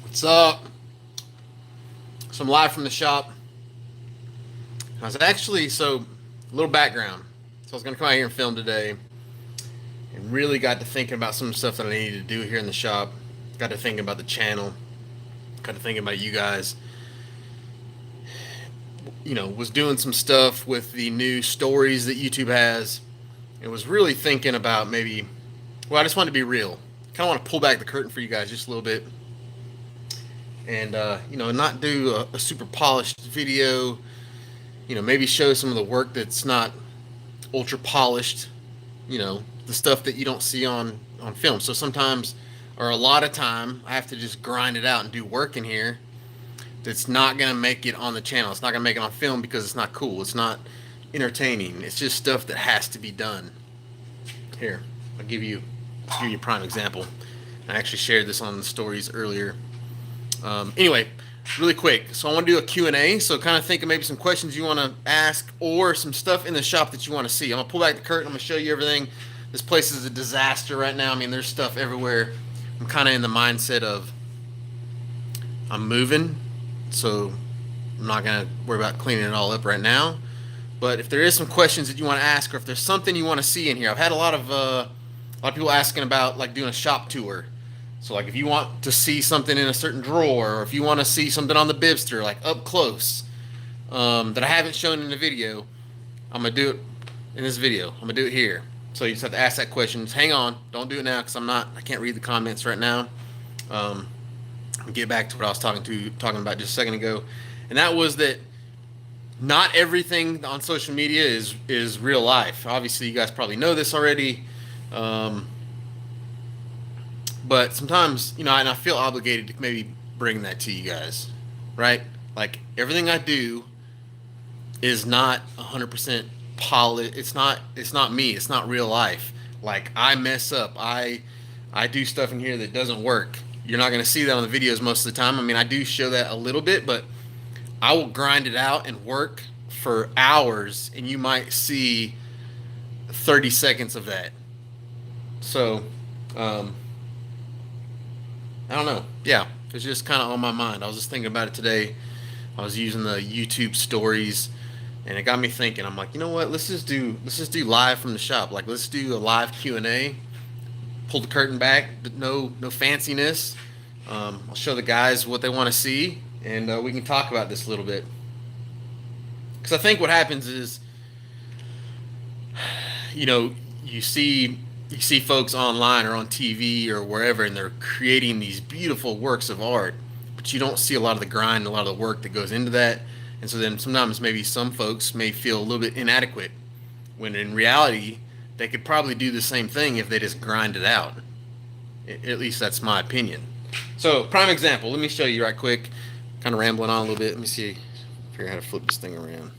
What's up? So I'm live from the shop. I was actually, a little background. So I was going to come out here and film today and really got to thinking about some stuff that I needed to do here in the shop. Got to thinking about the channel. Got to thinking about you guys. Was doing some stuff with the new stories that YouTube has. And was really thinking about maybe, I just wanted to be real. Kind of want to pull back the curtain for you guys just a little bit. And, not do a super polished video. Maybe show some of the work that's not ultra polished. The stuff that you don't see on film. So sometimes, or a lot of time, I have to just grind it out and do work in here that's not going to make it on the channel. It's not going to make it on film because it's not cool. It's not entertaining. It's just stuff that has to be done. Here, I'll give you a prime example. I actually shared this on the stories earlier. Anyway, really quick. So I want to do a Q&A. So kind of think of maybe some questions you want to ask or some stuff in the shop that you want to see. I'm going to pull back the curtain. I'm going to show you everything. This place is a disaster right now. I mean, there's stuff everywhere. I'm kind of in the mindset of I'm moving. So I'm not going to worry about cleaning it all up right now. But if there is some questions that you want to ask, or if there's something you want to see in here, I've had a lot of people asking about like doing a shop tour. So like if you want to see something in a certain drawer, or if you want to see something on the Bibbster, like up close, that I haven't shown in the video, I'm going to do it in this video. I'm going to do it here. So you just have to ask that question. Just hang on. Don't do it now because I can't read the comments right now. I'll get back to what I was talking about just a second ago. And that was that not everything on social media is real life. Obviously, you guys probably know this already. But sometimes, and I feel obligated to maybe bring that to you guys, right? Like everything I do is not 100% polished. It's not me. It's not real life. Like I mess up. I do stuff in here that doesn't work. You're not going to see that on the videos most of the time. I mean, I do show that a little bit, but I will grind it out and work for hours, and you might see 30 seconds of that. So, I don't know. Yeah, it's just kind of on my mind. I was just thinking about it today. I was using the YouTube stories, and it got me thinking. I'm like, you know what? Let's just do live from the shop. Like, let's do a live Q&A. Pull the curtain back. No fanciness. I'll show the guys what they want to see, and we can talk about this a little bit. Because I think what happens is, you see folks online or on TV or wherever, and they're creating these beautiful works of art, but you don't see a lot of the grind, a lot of the work that goes into that. And so then sometimes maybe some folks may feel a little bit inadequate, when in reality, they could probably do the same thing if they just grind it out. At least that's my opinion. So, prime example, let me show you right quick. Kind of rambling on a little bit. Let me figure out how to flip this thing around.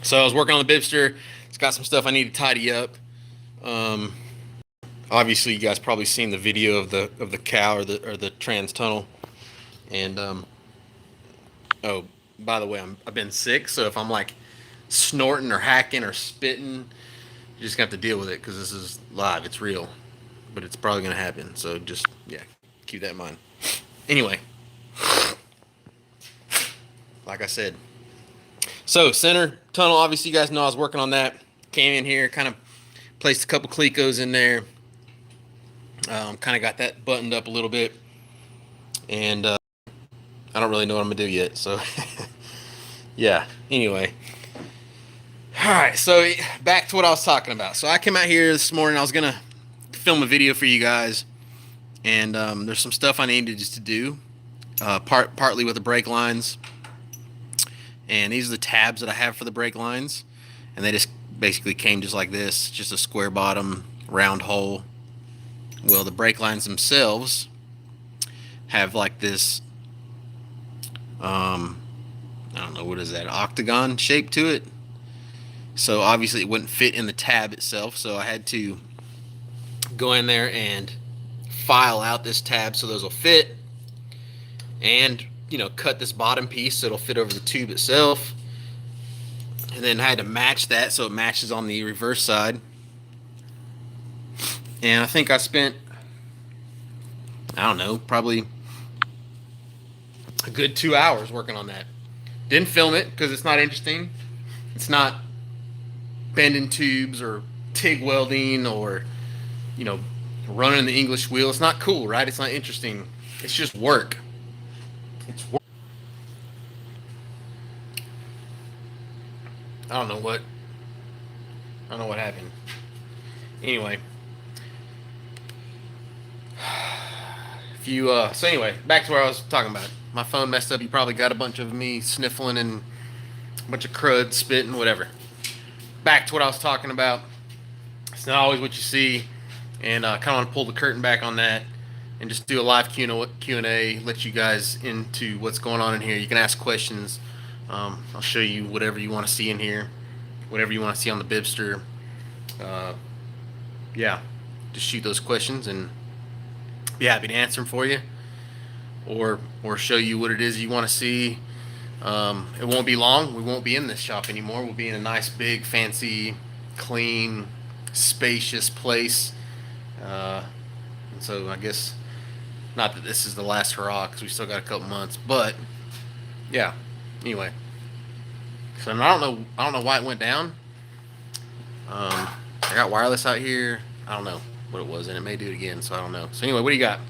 So I was working on the Bibbster. It's got some stuff I need to tidy up. Obviously you guys probably seen the video of the cow or the trans tunnel. And oh, by the way, I've been sick, so if I'm like snorting or hacking or spitting, you just have to deal with it because this is live. It's real, but it's probably gonna happen. So just keep that in mind. Anyway, like I said, so center tunnel. Obviously, you guys know I was working on that. Came in here, kind of placed a couple Clecos in there. Kind of got that buttoned up a little bit, and I don't really know what I'm gonna do yet. So yeah. Anyway, all right. So back to what I was talking about. So I came out here this morning. I was gonna film a video for you guys, and there's some stuff I needed just to do, partly with the brake lines. And these are the tabs that I have for the brake lines, and they just basically came just like this, just a square bottom, round hole. Well, the brake lines themselves have like this, I don't know, what is that, octagon shape to it. So obviously it wouldn't fit in the tab itself, so I had to go in there and file out this tab so those will fit, and cut this bottom piece so it'll fit over the tube itself. And then I had to match that so it matches on the reverse side. And I think I spent, I don't know, probably a good 2 hours working on that. Didn't film it because it's not interesting. It's not bending tubes or TIG welding or, you know, running the English wheel. It's not cool, right? It's not interesting. It's just work. It's work. I don't know what happened. Anyway. So anyway, back to where I was talking about. My phone messed up. You probably got a bunch of me sniffling and a bunch of crud spitting, whatever. Back to what I was talking about. It's not always what you see, and kind of want to pull the curtain back on that and just do a live Q&A, let you guys into what's going on in here. You can ask questions. I'll show you whatever you want to see in here, whatever you want to see on the Bibbster. Yeah, just shoot those questions and be happy to answer them for you, or show you what it is you want to see. It won't be long. We won't be in this shop anymore. We'll be in a nice, big, fancy, clean, spacious place. And so I guess not that this is the last hurrah because we still got a couple months, but yeah. Anyway, so I don't know why it went down. I got wireless out here. I don't know what it was, and it may do it again, so I don't know. So anyway, what do you got?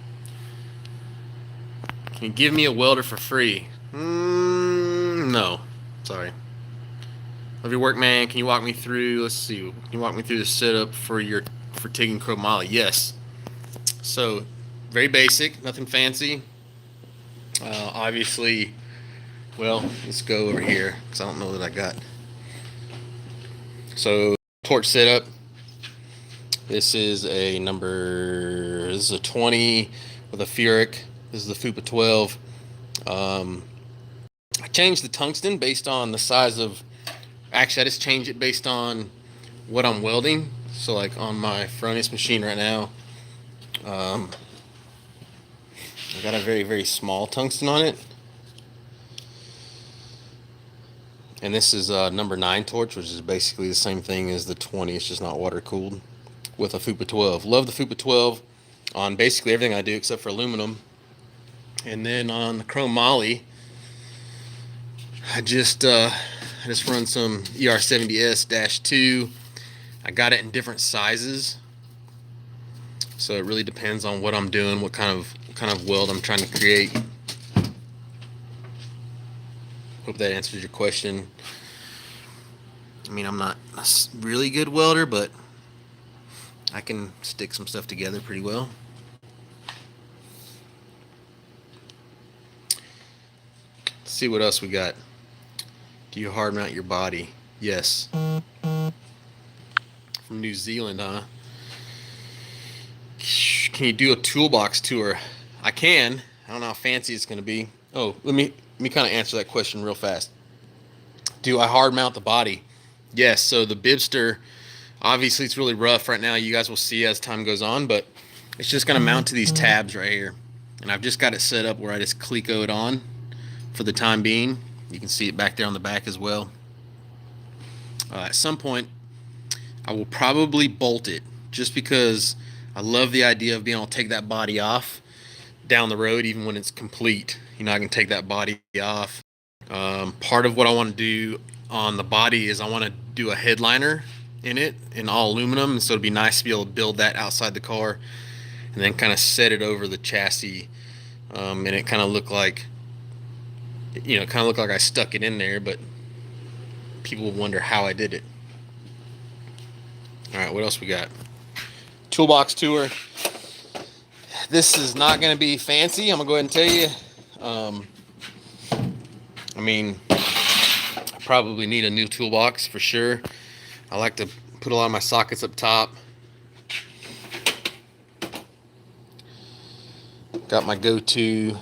Can you give me a welder for free? No, sorry. Love your work, man. Can you walk me through? Let's see. Can you walk me through the setup for TIG and chromoly? Yes. So very basic, nothing fancy. Obviously, well, let's go over here because I don't know that I got. So torch setup. This is a 20 with a Furic. This is the FUPA 12. I changed the tungsten based on the size of, actually I just changed it based on what I'm welding. So like on my furnace machine right now, I got a very, very small tungsten on it. And this is number 9 torch, which is basically the same thing as the 20. It's just not water cooled, with a FUPA 12. Love the FUPA 12 on basically everything I do except for aluminum. And then on the chrome moly, I just run some ER70S-2. I got it in different sizes, so it really depends on what I'm doing, what kind of weld I'm trying to create. Hope that answers your question. I mean, I'm not a really good welder, but I can stick some stuff together pretty well. Let's see what else we got. Do you hard mount your body? Yes. From New Zealand, huh? Can you do a toolbox tour? I can. I don't know how fancy it's going to be. Oh, let me kind of answer that question real fast. Do I hard mount the body? Yes. So the Bibbster, obviously it's really rough right now. You guys will see as time goes on, but it's just going to mount to these tabs right here. And I've just got it set up where I just Cleco it on for the time being. You can see it back there on the back as well. At some point, I will probably bolt it just because I love the idea of being able to take that body off down the road, even when it's complete. You know, I can take that body off. Part of what I want to do on the body is I want to do a headliner in it in all aluminum, and so it'd be nice to be able to build that outside the car and then kind of set it over the chassis, and it kind of look like, you know, kind of look like I stuck it in there, but people will wonder how I did it. All right, what else we got? Toolbox Tour. This is not going to be fancy, I'm going to go ahead and tell you. I mean, I probably need a new toolbox for sure. I like to put a lot of my sockets up top. Got my go-to.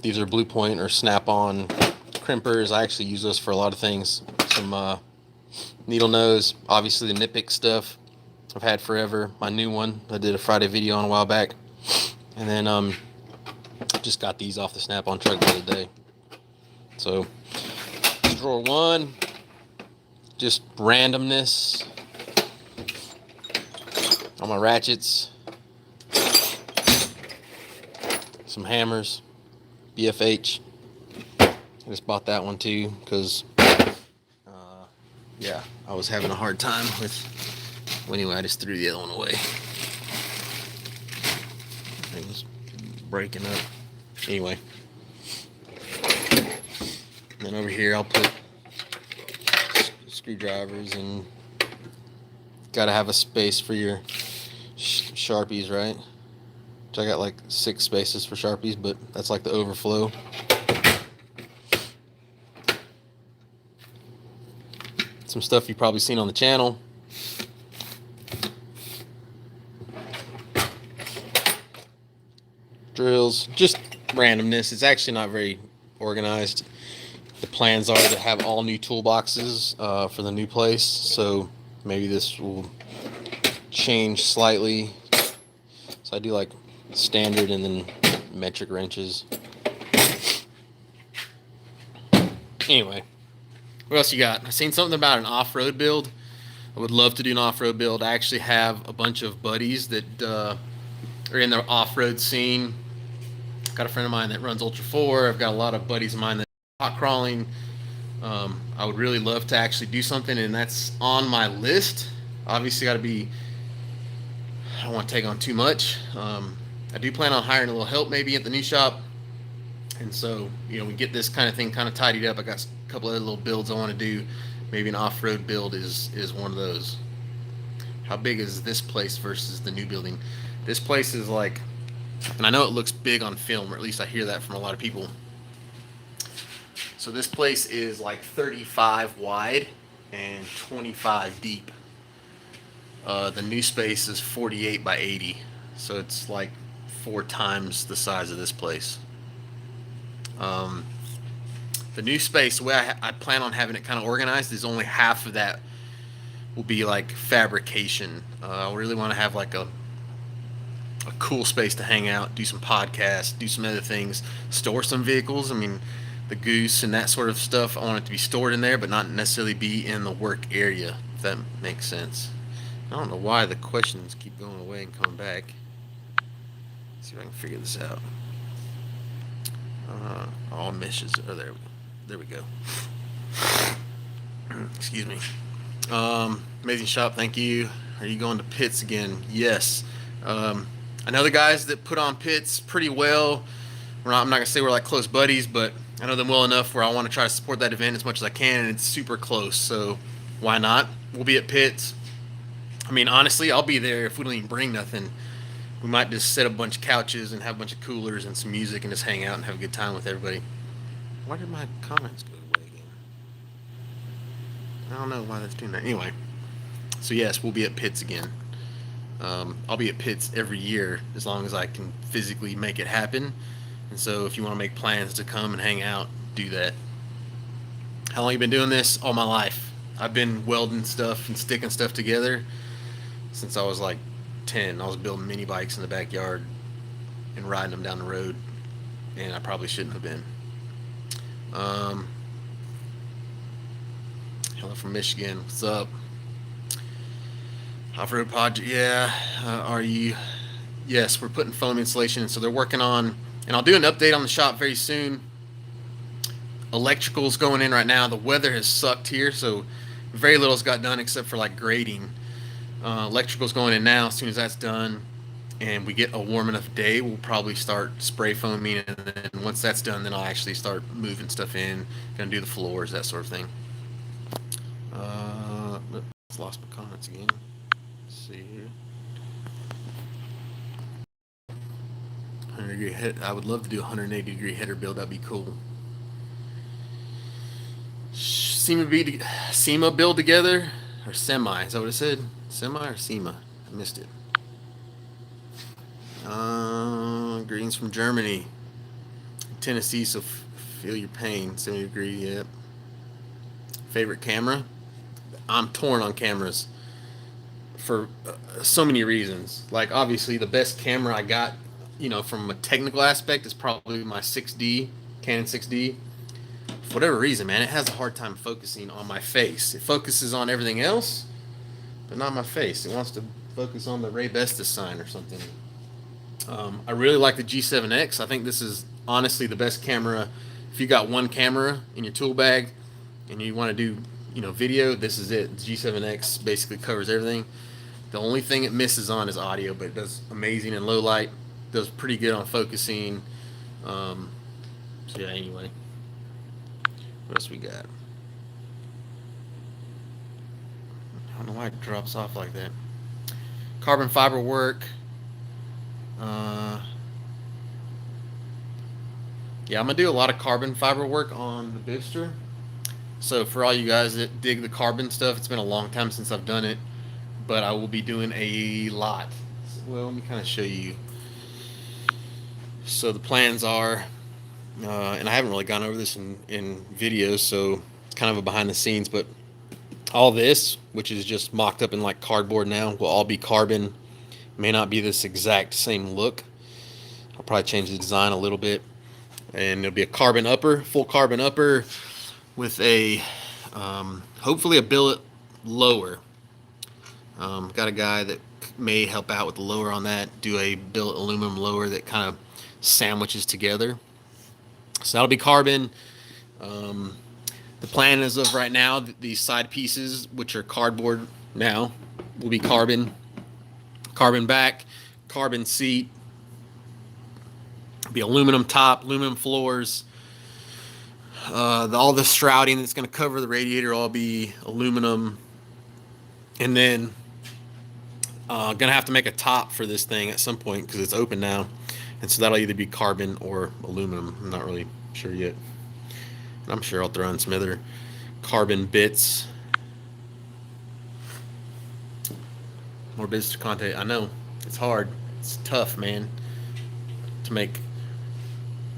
These are Blue Point or Snap-on crimpers. I actually use those for a lot of things. Some needle nose, obviously the Nippic stuff I've had forever. My new one I did a Friday video on a while back. And then just got these off the Snap-on truck the other day. So drawer 1, just randomness on my ratchets, some hammers, BFH. I just bought that one too because yeah, I was having a hard time with, well, anyway, I just threw the other one away. It was breaking up. Anyway, and then over here I'll put screwdrivers, and gotta have a space for your Sharpies, right? Which I got like 6 spaces for Sharpies, but that's like the overflow. Some stuff you've probably seen on the channel. Drills, just randomness. It's actually not very organized. The plans are to have all new toolboxes for the new place, so maybe this will change slightly. So I do like standard and then metric wrenches. Anyway, what else you got? I seen something about an off-road build. I would love to do an off-road build. I actually have a bunch of buddies that are in the off-road scene. Got a friend of mine that runs Ultra 4. I've got a lot of buddies of mine that hot crawling. I would really love to actually do something, and that's on my list. Obviously got to be, I don't want to take on too much. I do plan on hiring a little help maybe at the new shop, and so, you know, we get this kind of thing kind of tidied up. I got a couple other little builds I want to do. Maybe an off-road build is one of those. How big is this place versus the new building? This place is like, and I know it looks big on film, or at least I hear that from a lot of people. So this place is like 35 wide and 25 deep. The new space is 48 by 80. So it's like 4 times the size of this place. The new space, the way I plan on having it kind of organized, is only half of that will be like fabrication. I really want to have like a cool space to hang out, do some podcasts, do some other things, store some vehicles. I mean, the Goose and that sort of stuff, I want it to be stored in there, but not necessarily be in the work area, if that makes sense. I don't know why the questions keep going away and coming back. Let's see if I can figure this out. All meshes. Oh, there we go. Excuse me. Amazing shop, thank you. Are you going to pits again? Yes. I know the guys that put on pits pretty well. I'm not going to say we're like close buddies, but I know them well enough where I want to try to support that event as much as I can, and it's super close, so why not? We'll be at pits. I mean, honestly, I'll be there if we don't even bring nothing. We might just set a bunch of couches and have a bunch of coolers and some music and just hang out and have a good time with everybody. Why did my comments go away again? I don't know why that's doing that. Anyway, so yes, we'll be at pits again. I'll be at pits every year as long as I can physically make it happen. And so if you want to make plans to come and hang out, do that. How long you been doing this? All my life. I've been welding stuff and sticking stuff together since I was like 10. I was building mini bikes in the backyard and riding them down the road, and I probably shouldn't have been. Hello from Michigan. What's up? Off-road project, yeah. Are you? Yes, we're putting foam insulation in, so they're working on, and I'll do an update on the shop very soon. Electrical's going in right now. The weather has sucked here, so very little's got done except for like grading. Electrical's going in now. As soon as that's done and we get a warm enough day, we'll probably start spray foaming, and then once that's done, then I'll actually start moving stuff in, gonna do the floors, that sort of thing. Lost my comments again. Let's see here. 100-degree head. I would love to do a 180-degree header build. That'd be cool. SEMA build together, or semi? Is that what it said? Semi or SEMA? I missed it. Greetings from Germany, Tennessee. So feel your pain. 70-degree. Yep. Favorite camera? I'm torn on cameras for so many reasons. Like, obviously, the best camera I got, you know, from a technical aspect is probably my 6D, Canon 6D. for whatever reason, man, it has a hard time focusing on my face. It focuses on everything else, but not my face. It wants to focus on the Ray Bestis sign or something. I really like the G7X. I think this is honestly the best camera. If you got one camera in your tool bag and you want to do, video, this is it. The G7X basically covers everything. The only thing it misses on is audio, but it does amazing in low light. Does pretty good on focusing. So yeah, anyway. What else we got? I don't know why it drops off like that. Carbon fiber work. Yeah, I'm gonna do a lot of carbon fiber work on the Bibbster. So for all you guys that dig the carbon stuff, it's been a long time since I've done it, but I will be doing a lot. Well, let me kind of show you. So the plans are, and I haven't really gone over this in videos, so it's kind of a behind the scenes, but all this, which is just mocked up in like cardboard now, will all be carbon. May not be this exact same look. I'll probably change the design a little bit, and it'll be a carbon upper, full carbon upper with a hopefully a billet lower. Got a guy that may help out with the lower on that, do a billet aluminum lower that kind of sandwiches together. So that'll be carbon. The plan is of right now, these side pieces, which are cardboard now, will be carbon. Carbon back, carbon seat, be aluminum top, aluminum floors. All the shrouding that's going to cover the radiator will all be aluminum. And then going to have to make a top for this thing at some point because it's open now. And so that'll either be carbon or aluminum. I'm not really sure yet. And I'm sure I'll throw in some other carbon bits. More business content. I know it's hard. It's tough, man, to make.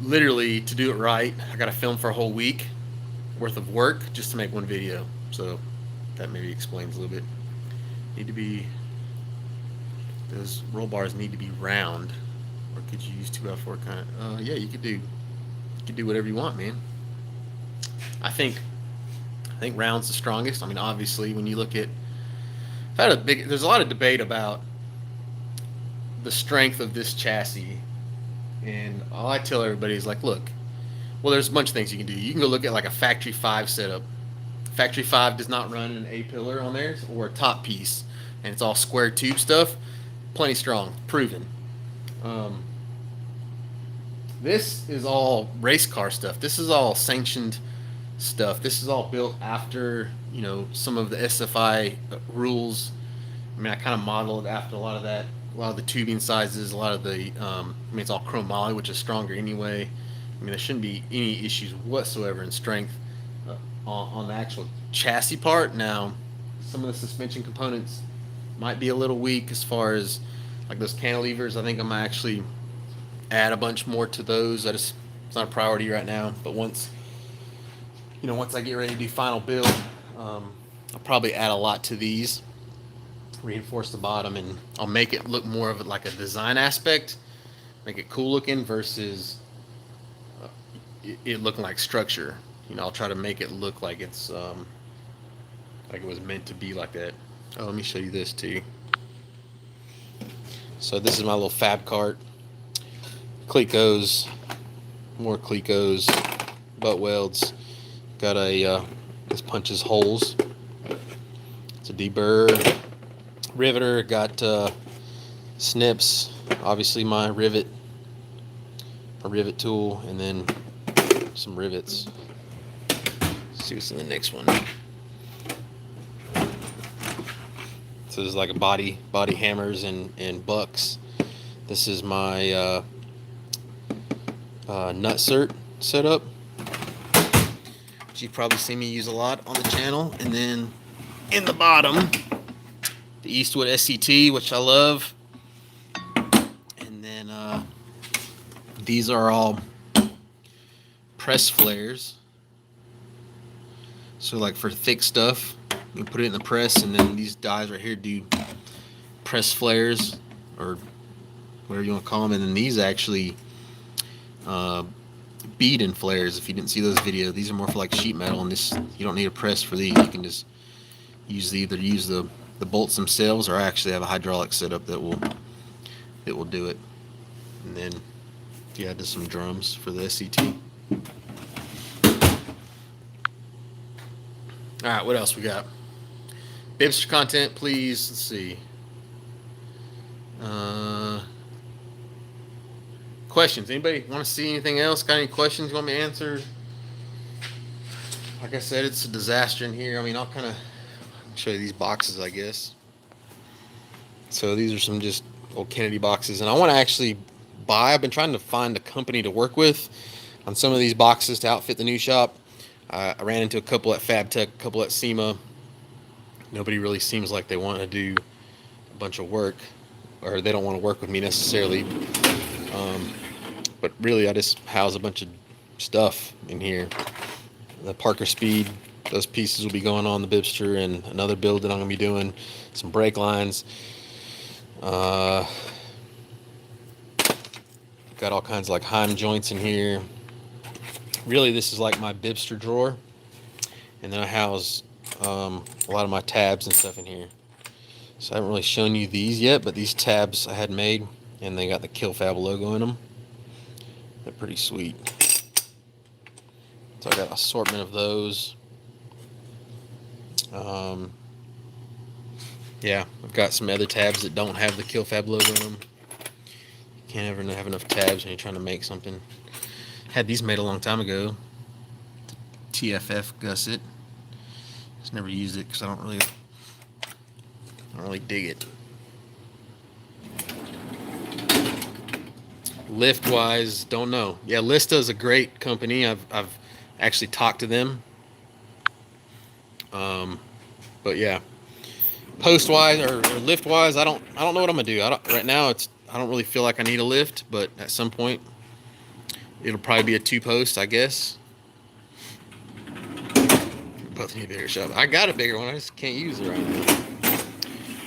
Literally, to do it right, I got to film for a whole week worth of work just to make one video. So that maybe explains a little bit. Need to be, those roll bars need to be round, or could you use 2x4 kind of? Yeah, you could do whatever you want, man. I think round's the strongest. I mean, obviously, when you look at, there's a lot of debate about the strength of this chassis, and all I tell everybody is like, look, well, there's a bunch of things you can do. You can go look at like a Factory 5 setup. Factory 5 does not run an A-pillar on theirs or a top piece, and it's all square tube stuff. Plenty strong, proven. This is all race car stuff. This is all sanctioned stuff. This is all built after, some of the SFI rules. I mean, I kind of modeled after a lot of that, a lot of the tubing sizes, a lot of the, it's all chrome moly, which is stronger anyway. I mean, there shouldn't be any issues whatsoever in strength on the actual chassis part. Now, some of the suspension components might be a little weak as far as like those cantilevers. I think I'm gonna actually add a bunch more to those. It's not a priority right now, but once I get ready to do final build, I'll probably add a lot to these, reinforce the bottom, and I'll make it look more of like a design aspect, make it cool looking versus it looking like structure. I'll try to make it look like it's like it was meant to be like that. Oh, let me show you this too. So this is my little fab cart. Clecos, more Clecos, butt welds. Got a this punches holes. It's a deburr riveter. Got snips. Obviously my rivet tool, and then some rivets. Let's see what's in the next one. So this is like a body hammers and bucks. This is my nut setup, which you've probably seen me use a lot on the channel. And then in the bottom, the Eastwood SCT, which I love. And then these are all press flares. So like for thick stuff, you put it in the press, and then these dies right here do press flares, or whatever you want to call them. And then these actually bead and flares. If you didn't see those videos, these are more for like sheet metal, and this, you don't need a press for these. You can just use either the bolts themselves, or I actually have a hydraulic setup that will do it. And then yeah, just some drums for the SCT. All right, what else we got? Bibbster content, please. Let's see. Questions. Anybody want to see anything else? Got any questions you want me to answer? Like I said, it's a disaster in here. I mean, I'll kind of show you these boxes, I guess. So these are some just old Kennedy boxes, and I want to actually buy. I've been trying to find a company to work with on some of these boxes to outfit the new shop. I ran into a couple at FabTech, a couple at SEMA. Nobody really seems like they want to do a bunch of work, or they don't want to work with me necessarily. But really, I just house a bunch of stuff in here. The Parker Speed, those pieces will be going on the Bibbster, and another build that I'm going to be doing. Some brake lines. Got all kinds of like Heim joints in here. Really, this is like my Bibbster drawer. And then I house a lot of my tabs and stuff in here. So I haven't really shown you these yet, but these tabs I had made, and they got the Kill Fab logo in them. They're pretty sweet. So I got an assortment of those. Yeah, I've got some other tabs that don't have the Kill Fab logo in them. You can't ever have enough tabs when you're trying to make something. Had these made a long time ago. The TFF gusset. Just never used it because I don't really dig it. Lift wise, don't know. Yeah, Lista is a great company. I've actually talked to them. But yeah, post wise or lift wise, I don't know what I'm gonna do. Right now I don't really feel like I need a lift, but at some point it'll probably be a 2-post, I guess. Both need a bigger shop. I got a bigger one, I just can't use it right now.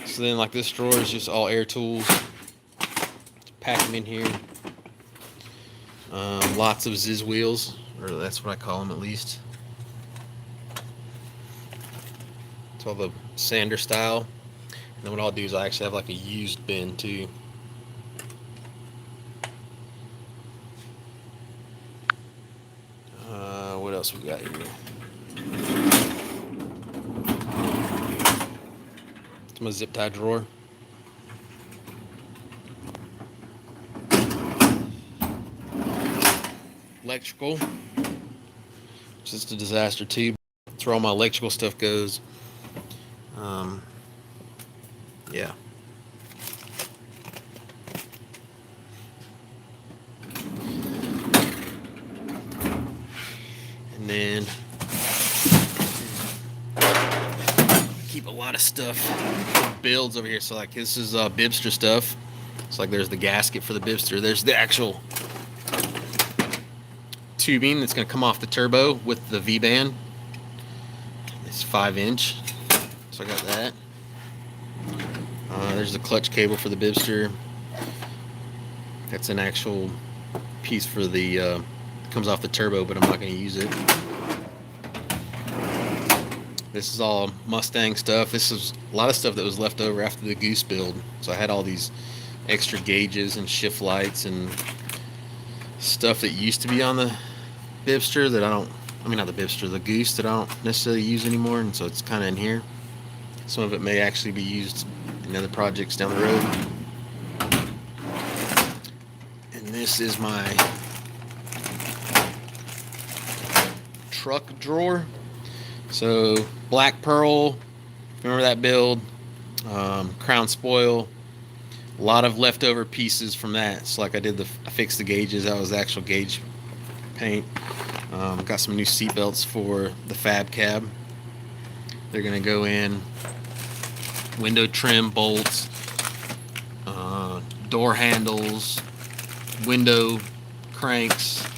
So then like this drawer is just all air tools. Pack them in here. Lots of Ziz wheels, or that's what I call them at least. It's all the sander style. And then what I'll do is I actually have like a used bin too. What else we got here? It's my zip tie drawer. Electrical, just a disaster too. That's where all my electrical stuff goes. Yeah. And then keep a lot of stuff, builds over here. So like this is Bibbster stuff. It's like there's the gasket for the Bibbster. There's the actual tubing that's going to come off the turbo with the V-band. It's 5-inch, so I got that. There's the clutch cable for the Bibbster. That's an actual piece for the comes off the turbo, but I'm not going to use it. This is all Mustang stuff. This is a lot of stuff that was left over after the Goose build, so I had all these extra gauges and shift lights and stuff that used to be on the Bibbster that not the Bibbster, the Goose that I don't necessarily use anymore, and so it's kind of in here. Some of it may actually be used in other projects down the road. And this is my truck drawer. So Black Pearl, remember that build? Crown Spoyal. A lot of leftover pieces from that. So like I fixed the gauges. That was the actual gauge paint. Got some new seat belts for the Fab cab. They're gonna go in. Window trim bolts, door handles, window cranks,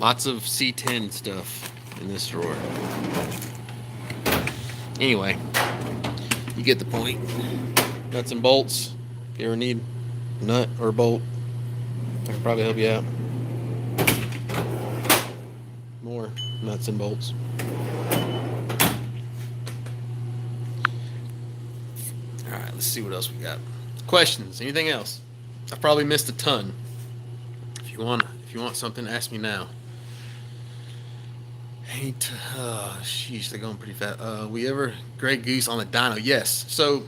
lots of C10 stuff in this drawer. Anyway, you get the point. Nuts and bolts. If you ever need a nut or a bolt, I can probably help you out. nuts and bolts. All right, let's see what else we got. Questions? Anything else? I probably missed a ton. If you want something, ask me now. Sheesh, they're going pretty fast. Gray Goose on the dyno? Yes. So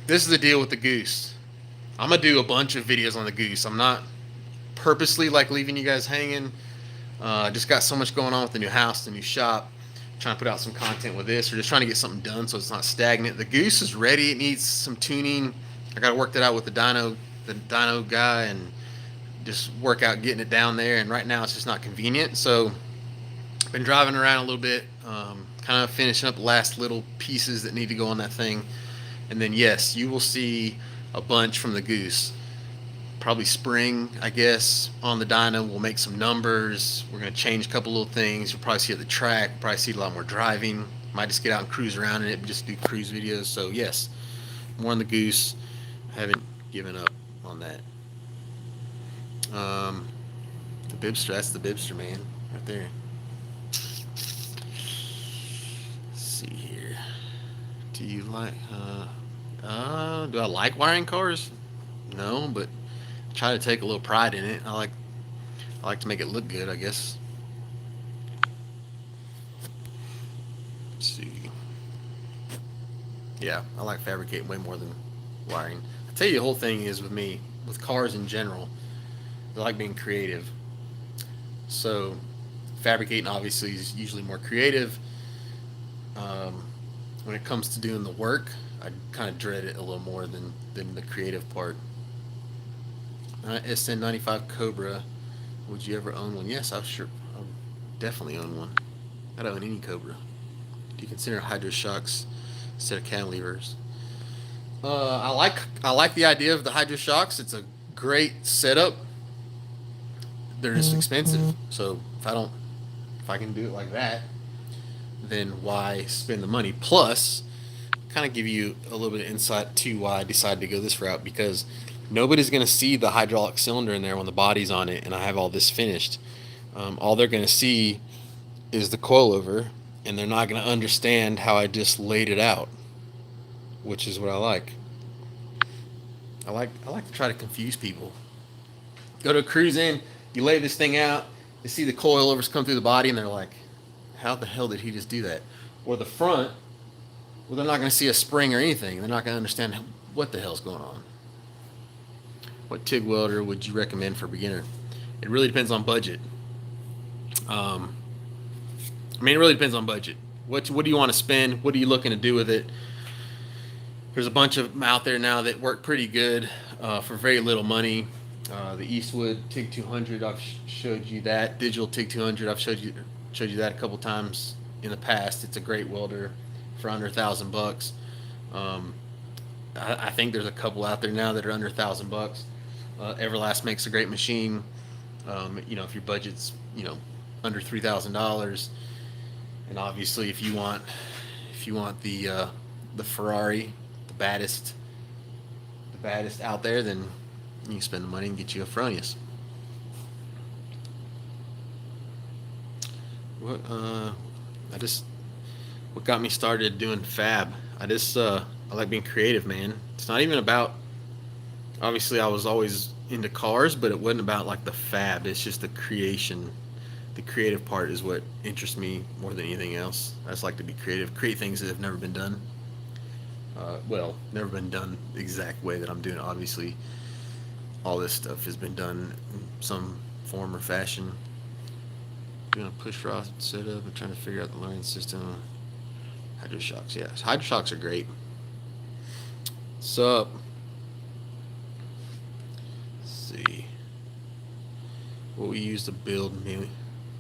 this is the deal with the Goose. I'm gonna do a bunch of videos on the Goose. I'm not purposely like leaving you guys hanging. Just got so much going on with the new house, the new shop. Trying to put out some content with this, or just trying to get something done so it's not stagnant. The Goose is ready. It needs some tuning. I got to work that out with the dyno guy, and just work out getting it down there. And right now it's just not convenient. So I've been driving around a little bit, kind of finishing up the last little pieces that need to go on that thing. And then yes, you will see a bunch from the Goose. Probably spring, I guess, on the dyno. We'll make some numbers. We're going to change a couple little things. You'll probably see it at the track. Probably see a lot more driving. Might just get out and cruise around in it and just do cruise videos. So yes, more on the Goose. I haven't given up on that. The Bibbster, that's the Bibbster, man, right there. Let's see here. Do you like, do I like wiring cars? No, but try to take a little pride in it. I like to make it look good, I guess. Let's see. Yeah, I like fabricating way more than wiring. I tell you, the whole thing is with me, with cars in general, I like being creative. So fabricating obviously is usually more creative. When it comes to doing the work, I kind of dread it a little more than the creative part. SN95 Cobra. Would you ever own one? Yes, I'll definitely own one. I'd own any Cobra. Do you consider hydro shocks instead of cantilevers? I like the idea of the hydro shocks. It's a great setup. They're just expensive. So if I can do it like that, then why spend the money? Plus, kind of give you a little bit of insight to why I decided to go this route, because nobody's going to see the hydraulic cylinder in there when the body's on it and I have all this finished. All they're going to see is the coilover, and they're not going to understand how I just laid it out, which is what I like. I like to try to confuse people. Go to a cruise in, you lay this thing out, they see the coilovers come through the body, and they're like, how the hell did he just do that? Or the front, well, they're not going to see a spring or anything. They're not going to understand what the hell's going on. What TIG welder would you recommend for a beginner? It really depends on budget. It really depends on budget. What do you want to spend? What are you looking to do with it? There's a bunch of them out there now that work pretty good for very little money. The Eastwood TIG 200, I've showed you that. Digital TIG 200, I've showed you that a couple times in the past. It's a great welder for under $1,000. I think there's a couple out there now that are under $1,000. Everlast makes a great machine. If your budget's under $3,000, and obviously if you want the Ferrari, the baddest out there, then you can spend the money and get you a Fronius. What got me started doing fab? I like being creative, man. It's not even about, obviously I was always into cars, but it wasn't about like the fab. It's just the creation. The creative part is what interests me more than anything else. I just like to be creative, create things that have never been done. Never been done the exact way that I'm doing it. Obviously, all this stuff has been done in some form or fashion. Doing a push rod setup and trying to figure out the learning system. Hydro shocks, yeah. Hydro shocks are great. Let's see. What we use to build, mainly.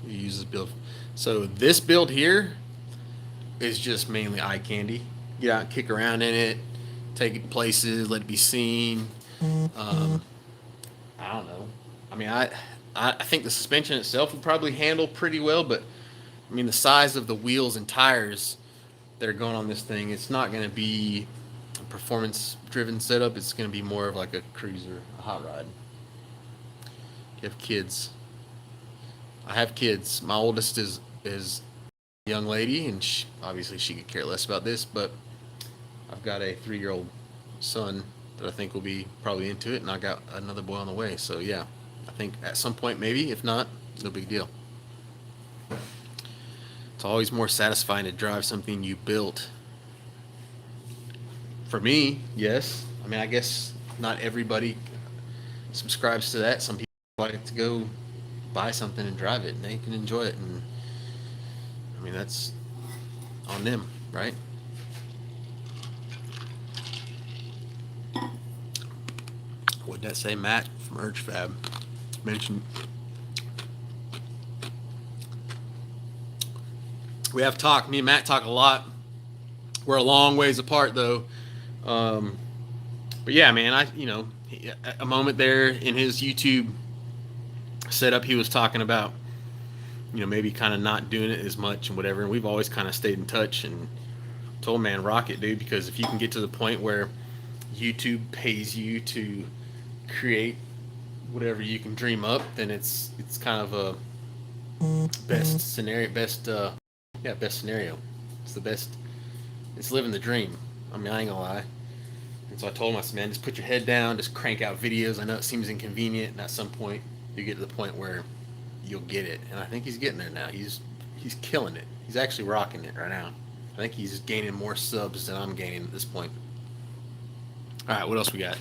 We use this build. So this build here is just mainly eye candy. Get out and kick around in it, take it places, let it be seen. I don't know. I think the suspension itself would probably handle pretty well, but the size of the wheels and tires that are going on this thing, it's not going to be a performance-driven setup. It's going to be more of like a cruiser, a hot rod. You have kids. I have kids. My oldest is a young lady, and obviously she could care less about this, but I've got a 3-year-old son that I think will be probably into it, and I got another boy on the way. So yeah, I think at some point maybe. If not, no big deal. It's always more satisfying to drive something you built. For me, yes. I mean, I guess not everybody subscribes to that. Some people like to go buy something and drive it, and they can enjoy it. And I mean, that's on them, right? What did that say? Matt from Urch Fab mentioned. We have talked. Me and Matt talk a lot. We're a long ways apart, though. But yeah, man, a moment there in his YouTube setup, he was talking about, maybe kind of not doing it as much and whatever. And we've always kind of stayed in touch and told, man, rock it, dude, because if you can get to the point where YouTube pays you to create whatever you can dream up, then it's kind of a best scenario. Best scenario. It's the best. It's living the dream. I mean, I ain't gonna lie. And so I told him, I said, man, just put your head down, just crank out videos. I know it seems inconvenient, and at some point you get to the point where you'll get it. And I think he's getting there now. He's killing it. He's actually rocking it right now. I think he's gaining more subs than I'm gaining at this point. All right, what else we got?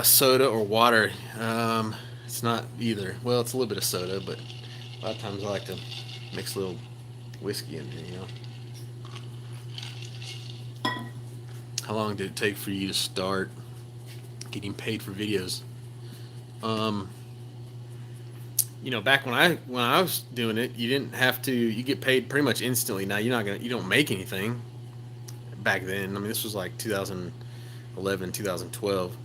Soda or water? It's not either. Well, it's a little bit of soda, but a lot of times I like to mix a little whiskey in there, How long did it take for you to start getting paid for videos? Back when I was doing it, you didn't have to. You get paid pretty much instantly. Now you don't make anything. Back then, I mean, this was like 2011, 2012.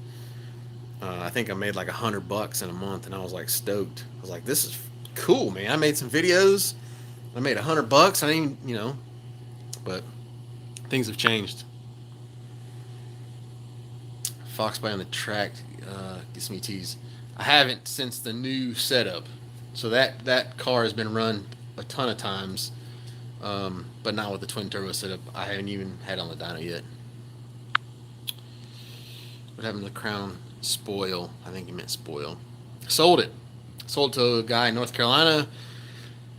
I think I made like $100 in a month, and I was like stoked. I was like, this is cool, man. I made some videos. I made $100. I didn't even, but things have changed. Foxbody on the track gets me teased. I haven't since the new setup. So that car has been run a ton of times, but not with the twin turbo setup. I haven't even had on the dyno yet. What happened to the Crown Spoyal? I think he meant Spoil. Sold it. Sold to a guy in North Carolina.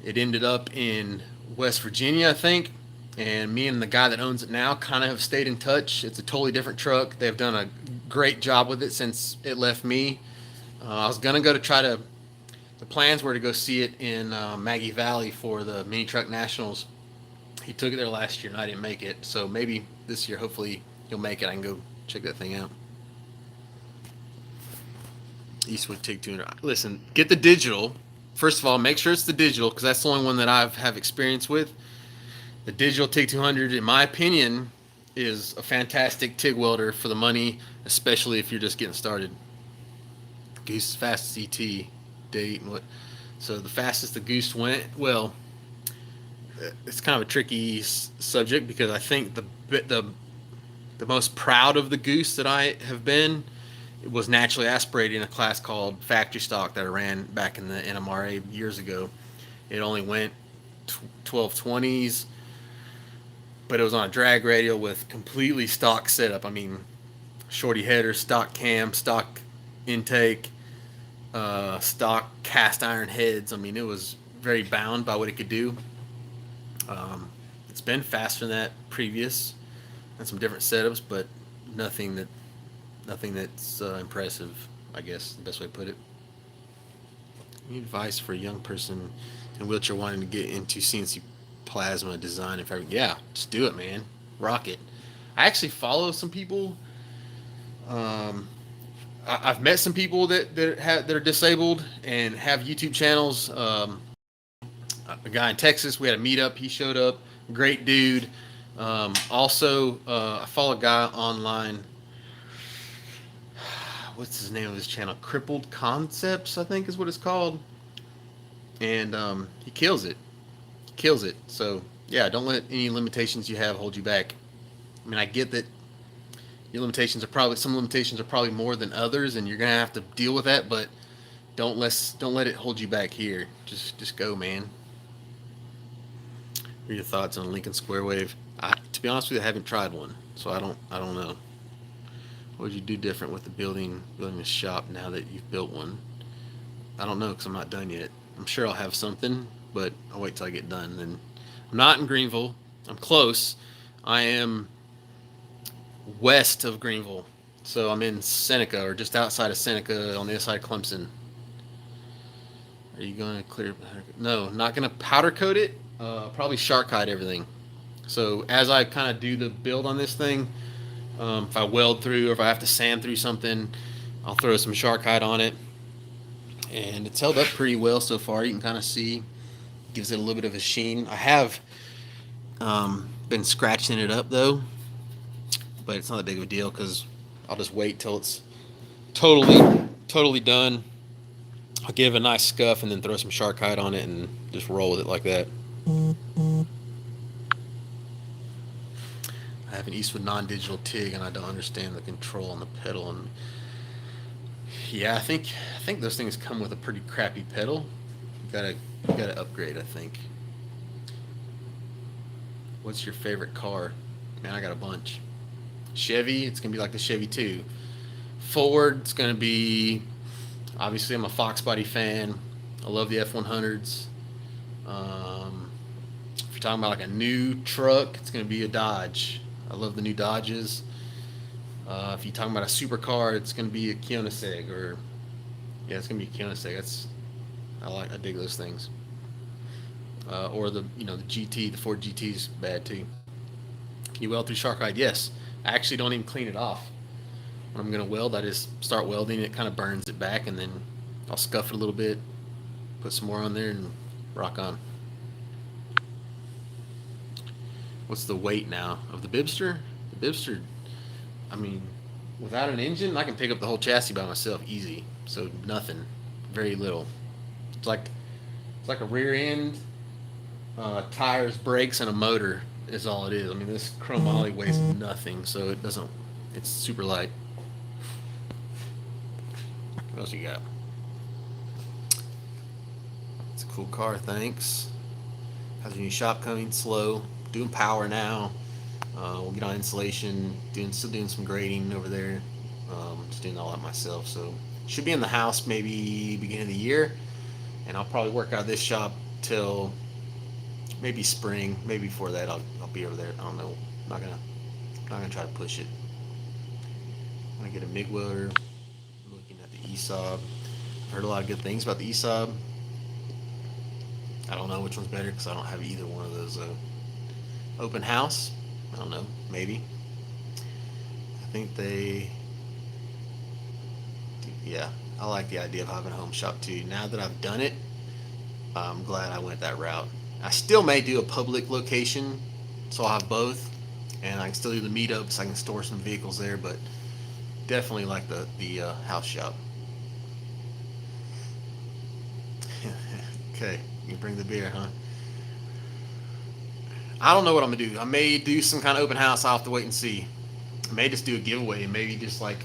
It ended up in West Virginia, I think. And me and the guy that owns it now kind of have stayed in touch. It's a totally different truck. They've done a great job with it since it left me. I was going to go to the plans were to go see it in Maggie Valley for the Mini Truck Nationals. He took it there last year and I didn't make it. So maybe this year, hopefully he'll make it. I can go check that thing out. Eastwood TIG 200. Listen, get the digital. First of all, make sure it's the digital, because that's the only one that I have experience with. The digital TIG 200, in my opinion, is a fantastic TIG welder for the money, especially if you're just getting started. Goose fastest ET date and what? So the fastest the Goose went, well, it's kind of a tricky subject, because I think the most proud of the Goose that I have been, it was naturally aspirated in a class called factory stock that I ran back in the NMRA years ago. It only went 1220s, but it was on a drag radial with completely stock setup. I mean, shorty header, stock cam, stock intake, stock cast iron heads. I mean, it was very bound by what it could do. It's been faster than that previous, and some different setups, but nothing that's impressive, I guess, the best way to put it. Any advice for a young person in wheelchair wanting to get into CNC plasma design? Yeah, just do it, man. Rock it. I actually follow some people. I've met some people that are disabled and have YouTube channels. A guy in Texas, we had a meetup. He showed up. Great dude. Also, I follow a guy online. What's his name of his channel? Crippled Concepts, I think is what it's called. And he kills it. So yeah, don't let any limitations you have hold you back. I mean, I get that some limitations are probably more than others, and you're gonna have to deal with that. But Don't let it hold you back here. Just go, man. What are your thoughts on Lincoln Square Wave? To be honest with you, I haven't tried one, so I don't know. What would you do different with the building a shop now that you've built one? I don't know because I'm not done yet. I'm sure I'll have something, but I'll wait till I get done. Then I'm not in Greenville. I'm close. I am west of Greenville, so I'm in Seneca, or just outside of Seneca, on the other side of Clemson. Are you going to clear? No, not going to powder coat it. Probably shark hide everything. So as I kind of do the build on this thing, if I weld through or if I have to sand through something, I'll throw some shark hide on it. And it's held up pretty well so far. You can kind of see, gives it a little bit of a sheen. I have been scratching it up though, but it's not that big of a deal because I'll just wait till it's totally done. I'll give it a nice scuff and then throw some shark hide on it and just roll with it like that. I have an Eastwood non-digital TIG and I don't understand the control on the pedal. And yeah, I think those things come with a pretty crappy pedal. You gotta upgrade, I think. What's your favorite car? Man, I got a bunch. Chevy, it's gonna be like the Chevy 2. Ford, it's gonna be, obviously I'm a foxbody fan. I love the F100s. If you're talking about like a new truck, it's gonna be a Dodge. I love the new Dodges. If you're talking about a supercar, it's gonna be a Koenigsegg, or yeah, it's gonna be a Koenigsegg. I dig those things. Or the GT, the Ford GT is bad too. Can you weld through shark hide? Yes. I actually don't even clean it off. When I'm gonna weld, I just start welding. It kind of burns it back, and then I'll scuff it a little bit, put some more on there, and rock on. What's the weight now of the Bibbster? The Bibbster, I mean, without an engine, I can pick up the whole chassis by myself easy. So nothing, very little. It's like a rear end, tires, brakes, and a motor is all it is. I mean, this chromoly weighs nothing, so it's super light. What else you got? It's a cool car, thanks. How's your new shop coming? Slow. Doing power now. We'll get on insulation. Still doing some grading over there. Just doing all that myself. So should be in the house maybe beginning of the year, and I'll probably work out of this shop till maybe spring. Maybe before that, I'll be over there. I don't know. I'm not gonna try to push it. I'm gonna get a MIG welder. I'm looking at the ESAB. I've heard a lot of good things about the ESAB. I don't know which one's better because I don't have either one of those. Open house, I don't know, maybe. I think yeah, I like the idea of having a home shop too. Now that I've done it, I'm glad I went that route. I still may do a public location, so I'll have both, and I can still do the meetups. I can store some vehicles there, but definitely like the house shop. Okay, you bring the beer, huh? I don't know what I'm gonna do. I may do some kind of open house. I'll have to wait and see. I may just do a giveaway and maybe just like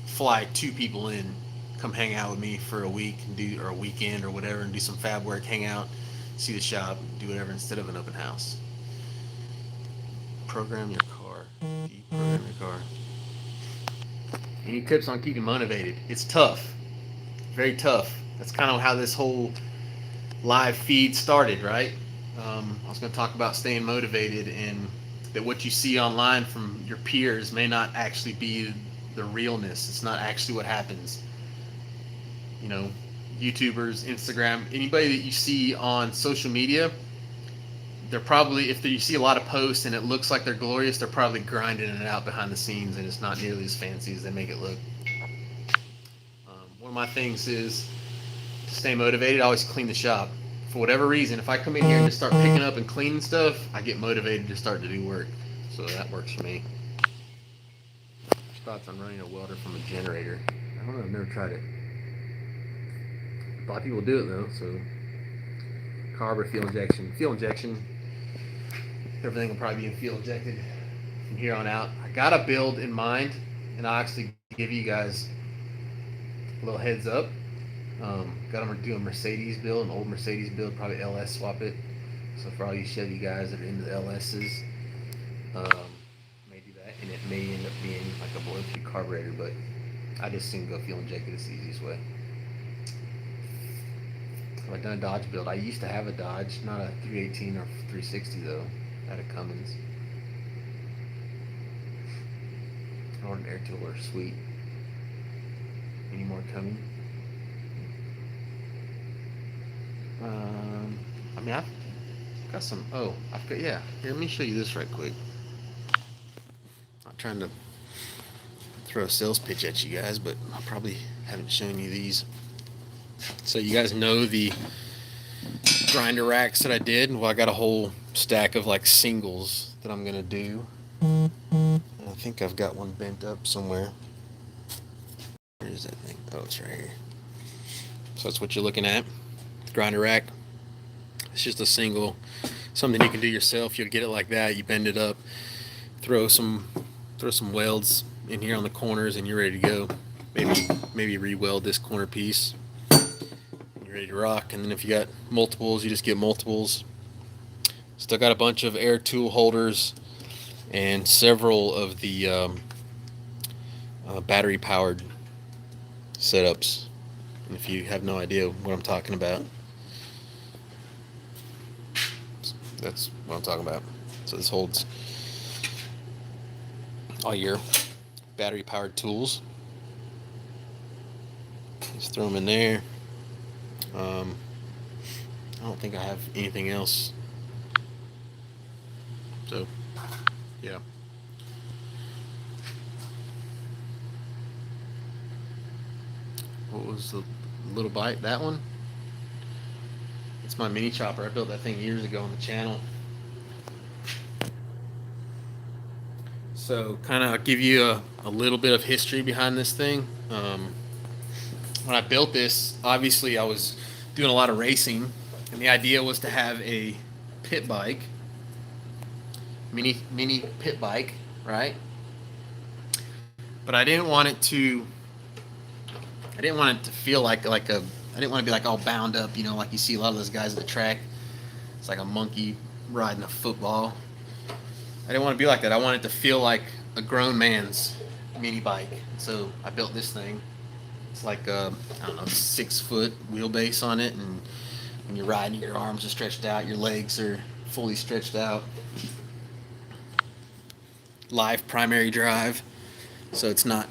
fly 2 people in, come hang out with me for a week or a weekend or whatever, and do some fab work, hang out, see the shop, do whatever instead of an open house. Program your car. Deprogram your car. Any tips on keeping motivated? It's tough. Very tough. That's kind of how this whole live feed started, right? I was going to talk about staying motivated, and that what you see online from your peers may not actually be the realness. It's not actually what happens. You know, YouTubers, Instagram, anybody that you see on social media, they're probably, if you see a lot of posts and it looks like they're glorious, they're probably grinding it out behind the scenes, and it's not nearly as fancy as they make it look. One of my things is to stay motivated. I always clean the shop. For whatever reason, if I come in here and just start picking up and cleaning stuff, I get motivated to start to do work. So that works for me. Thoughts on running a welder from a generator? I don't know. I've never tried it. A lot of people do it though. So carb or fuel injection. Fuel injection. Everything will probably be fuel injected from here on out. I got a build in mind, and I'll actually give you guys a little heads up. Got them to do a Mercedes build, an old Mercedes build, probably LS swap it. So for all you Chevy guys that are into the LSs, may do that, and it may end up being like a blow through carburetor, but I just assume go fuel injected. It's the easiest way. I've done a Dodge build. I used to have a Dodge, not a 318 or 360 though. I had a Cummins. I ordered an air tiller, sweet. Any more coming? I mean, I've got some. Oh, I've got, yeah. Here, let me show you this right quick. Not trying to throw a sales pitch at you guys, but I probably haven't shown you these. So you guys know the grinder racks that I did. Well, I got a whole stack of like singles that I'm gonna do. And I think I've got one bent up somewhere. Where is that thing? Oh, it's right here. So that's what you're looking at. The grinder rack. It's just a single, something you can do yourself. You'll get it like that. You bend it up, throw some welds in here on the corners, and you're ready to go. Maybe re-weld this corner piece. You're ready to rock. And then if you got multiples, you just get multiples. Still got a bunch of air tool holders and several of the battery powered setups. And if you have no idea what I'm talking about, that's what I'm talking about. So this holds all your battery powered tools. Just throw them in there. I don't think I have anything else. So, yeah. What was the little bite? That one? It's my mini chopper. I built that thing years ago on the channel. So, kind of give you a little bit of history behind this thing. When I built this, obviously I was doing a lot of racing, and the idea was to have a pit bike, mini pit bike, right? But I didn't want it to feel like a, I didn't want to be like all bound up, you know, like you see a lot of those guys at the track. It's like a monkey riding a football. I didn't want to be like that. I wanted it to feel like a grown man's mini bike. So I built this thing. It's like I don't know, 6-foot wheelbase on it, and when you're riding, your arms are stretched out, your legs are fully stretched out. Live primary drive, so it's not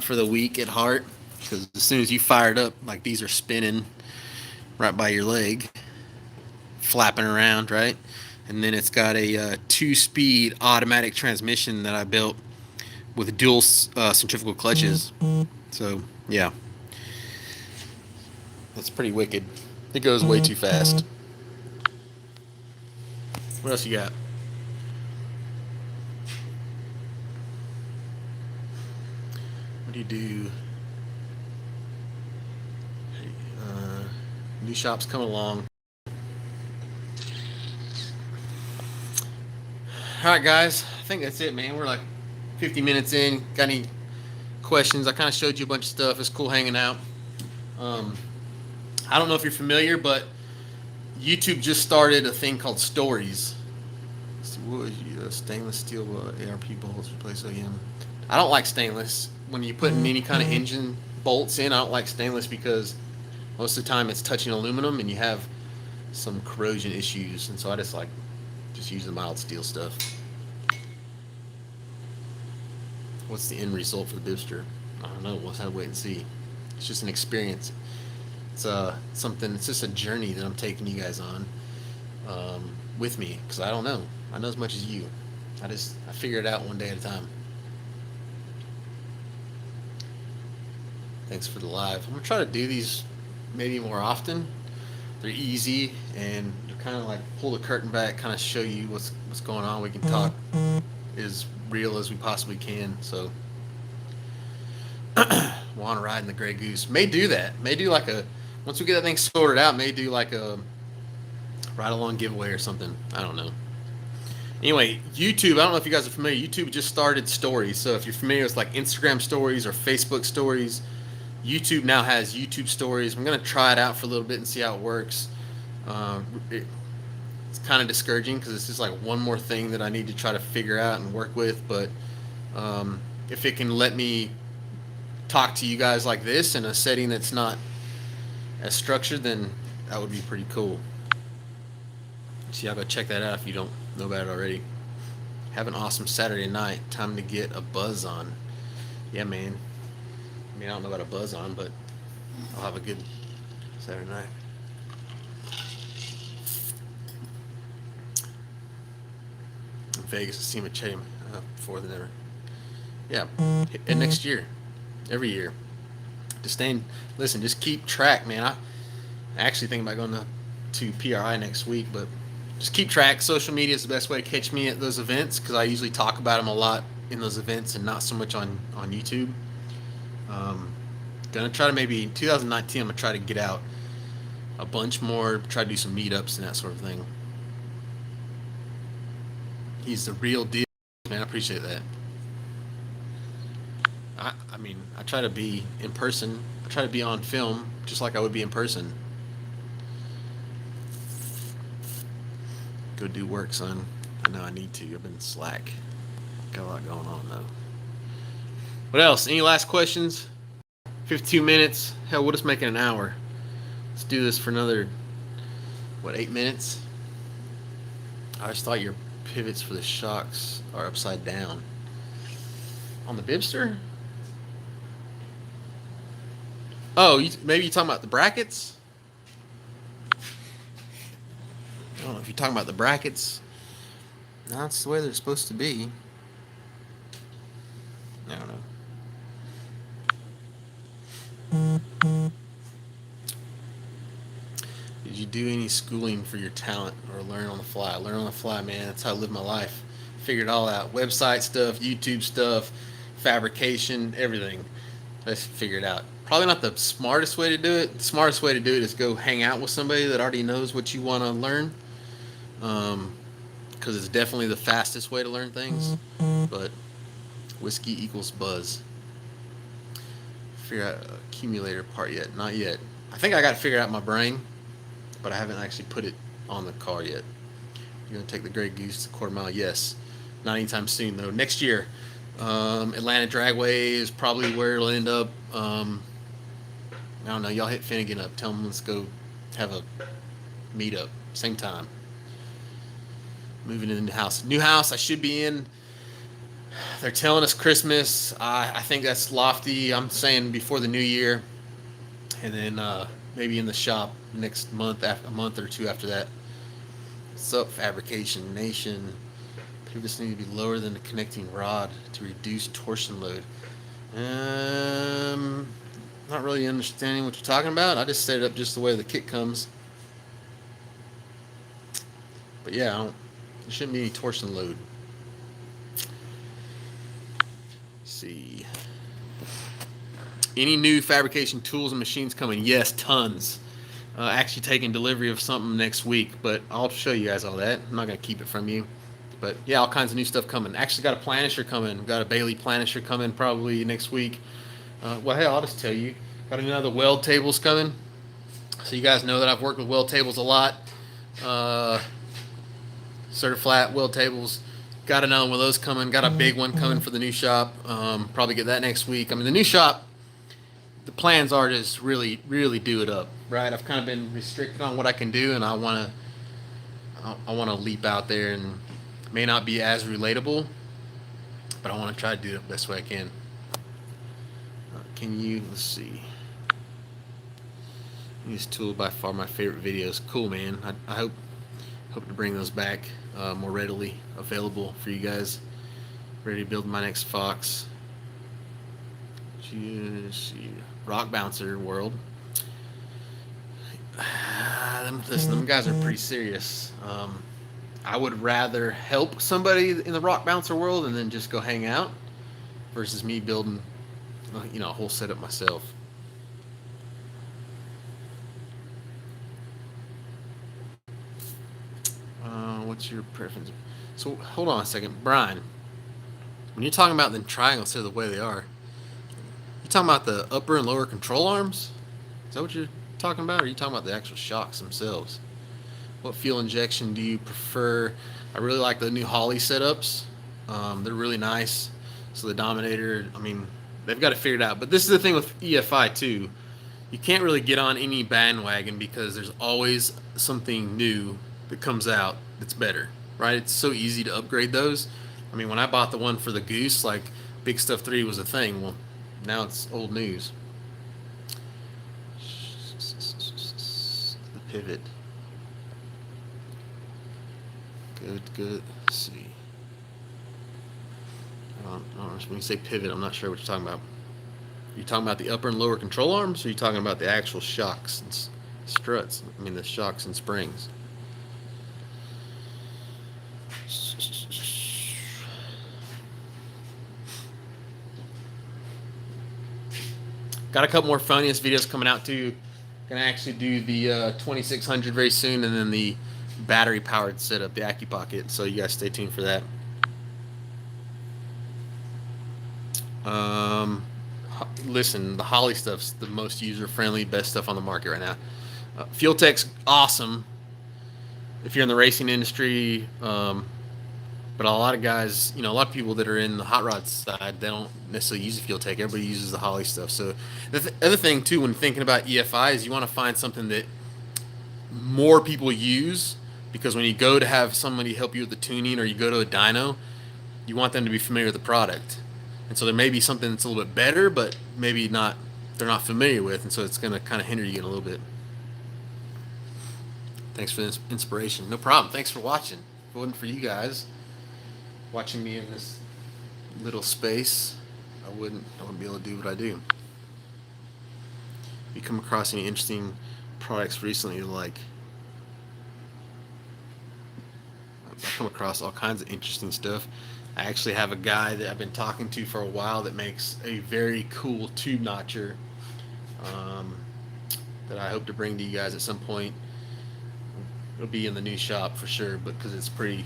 for the weak at heart, because as soon as you fire it up, like these are spinning right by your leg, flapping around, right? And then it's got a 2-speed automatic transmission that I built with dual centrifugal clutches. So yeah, that's pretty wicked. It goes way too fast. What else you got? What do you do? New shop's coming along. Alright guys, I think that's it, man. We're like 50 minutes in. Got any questions? I kind of showed you a bunch of stuff. It's cool hanging out. I don't know if you're familiar, but YouTube just started a thing called Stories. Stainless steel ARP bolts replace OEM. I don't like stainless. When you put any kind of engine bolts in, I don't like stainless because most of the time it's touching aluminum and you have some corrosion issues, and so I just use the mild steel stuff. What's the end result for the Bibbster? I don't know. We'll have to wait and see. It's just an experience. It's something. It's just a journey that I'm taking you guys on with me, because I don't know. I know as much as you. I figure it out one day at a time. Thanks for the live. I'm gonna try to do these maybe more often. They're easy and they're kind of like pull the curtain back, kind of show you what's going on. We can talk as real as we possibly can. So, want to ride in the Gray Goose? May do that. May do like a, once we get that thing sorted out, may do like a ride along giveaway or something. I don't know. Anyway, YouTube, I don't know if you guys are familiar. YouTube just started Stories. So if you're familiar with like Instagram Stories or Facebook Stories, YouTube now has YouTube stories. I'm gonna try it out for a little bit and see how it works. It's kind of discouraging because it's just like one more thing that I need to try to figure out and work with. But if it can let me talk to you guys like this in a setting that's not as structured, then that would be pretty cool. So y'all go check that out if you don't know about it already. Have an awesome Saturday night. Time to get a buzz on. Yeah, man. I mean, I don't know about a buzz on, but I'll have a good Saturday night. In Vegas, I see him at Chevy before than ever. Yeah, and next year, every year. Just listen, just keep track, man. I actually think about going to PRI next week, but just keep track. Social media is the best way to catch me at those events because I usually talk about them a lot in those events and not so much on YouTube. Gonna try to maybe 2019. I'm gonna try to get out a bunch more. Try to do some meetups and that sort of thing. He's the real deal, man. I appreciate that. I mean, I try to be in person. I try to be on film just like I would be in person. Go do work, son. I know I need to. I've been slack. Got a lot going on, though. What else? Any last questions? 52 minutes. Hell, we'll just make it an hour. Let's do this for another, 8 minutes? I just thought your pivots for the shocks are upside down. On the Bibbster? Oh, maybe you're talking about the brackets? I don't know if you're talking about the brackets. No, that's the way they're supposed to be. I don't know. Did you do any schooling for your talent or learn on the fly? Learn on the fly, man. That's how I live my life. Figured it all out. Website stuff, YouTube stuff, fabrication, everything. I just figured it out. Probably not the smartest way to do it. The smartest way to do it is go hang out with somebody that already knows what you want to learn. Because it's definitely the fastest way to learn things. But whiskey equals buzz. Figure out accumulator part yet? Not yet. I think I got it figured out in my brain, but I haven't actually put it on the car yet. You're gonna take the Gray Goose to quarter mile? Yes. Not anytime soon though. Next year. Atlanta Dragway is probably where it'll end up. I don't know. Y'all hit Finnegan up. Tell them let's go have a meetup. Same time. Moving into the house. New house I should be in. They're telling us Christmas. I think that's lofty. I'm saying before the new year. And then maybe in the shop next month, a month or two after that. What's up, Fabrication Nation? Pivots need to be lower than the connecting rod to reduce torsion load. Not really understanding what you're talking about. I just set it up just the way the kit comes. But yeah, there shouldn't be any torsion load. Let's see. Any new fabrication tools and machines coming? Yes, tons. Actually taking delivery of something next week, but I'll show you guys all that. I'm not going to keep it from you. But yeah, all kinds of new stuff coming. Actually got a planisher coming. Got a Bailey planisher coming probably next week. Well, hey, I'll just tell you. Got another weld tables coming. So you guys know that I've worked with weld tables a lot. Certiflat weld tables. Got another one of those coming. Got a big one coming for the new shop. Probably get that next week. I mean, the new shop, the plans are just really, really do it up, right? I've kind of been restricted on what I can do, and I want to leap out there, and may not be as relatable, but I want to try to do it the best way I can. Let's see. This tool by far my favorite videos. Cool, man. I hope to bring those back more readily available for you guys. Ready to build my next Fox. See. Rock bouncer world. Them guys are pretty serious. I would rather help somebody in the rock bouncer world and then just go hang out versus me building, a whole setup myself. What's your preference? So hold on a second, Brian. When you're talking about them triangles, they're the way they are. You talking about the upper and lower control arms? Is that what you're talking about? Or are you talking about the actual shocks themselves? What fuel injection do you prefer? I really like the new Holley setups. They're really nice. So the Dominator, I mean, they've got it figured out. But this is the thing with EFI too. You can't really get on any bandwagon because there's always something new that comes out that's better, right? It's so easy to upgrade those. I mean, when I bought the one for the Goose, like Big Stuff 3 was a thing. Well, now it's old news. The pivot. Good. Let's see. When you say pivot, I'm not sure what you're talking about. Are you talking about the upper and lower control arms, or are you talking about the actual shocks and struts? I mean, the shocks and springs. Got a couple more funniest videos coming out too. Gonna actually do the 2600 very soon, and then the battery powered setup, the AccuPocket. So you guys stay tuned for that. Listen, the Holley stuff's the most user-friendly, best stuff on the market right now. Fuel Tech's awesome if you're in the racing industry, but a lot of guys, a lot of people that are in the hot rod side, they don't necessarily use the Fuel Tech. Everybody uses the Holley stuff. So the other thing too, when thinking about EFI, is you want to find something that more people use, because when you go to have somebody help you with the tuning, or you go to a dyno, you want them to be familiar with the product. And so there may be something that's a little bit better, but maybe not, they're not familiar with, and so it's going to kind of hinder you a little bit. Thanks for the inspiration. No problem. Thanks for watching. If it wasn't for you guys watching me in this little space, I wouldn't be able to do what I do. If you come across any interesting products recently, like, I've come across all kinds of interesting stuff. I actually have a guy that I've been talking to for a while that makes a very cool tube notcher that I hope to bring to you guys at some point. It'll be in the new shop for sure, but because it's pretty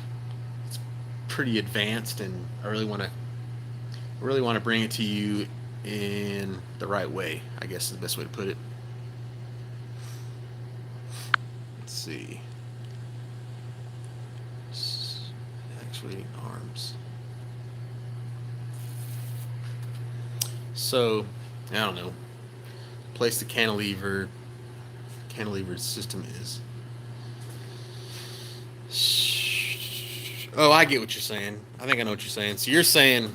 advanced, and I really want to bring it to you in the right way, I guess is the best way to put it. Let's see. Actuating arms. So, I don't know. Place the cantilever system is. Oh, I get what you're saying. I think I know what you're saying. So you're saying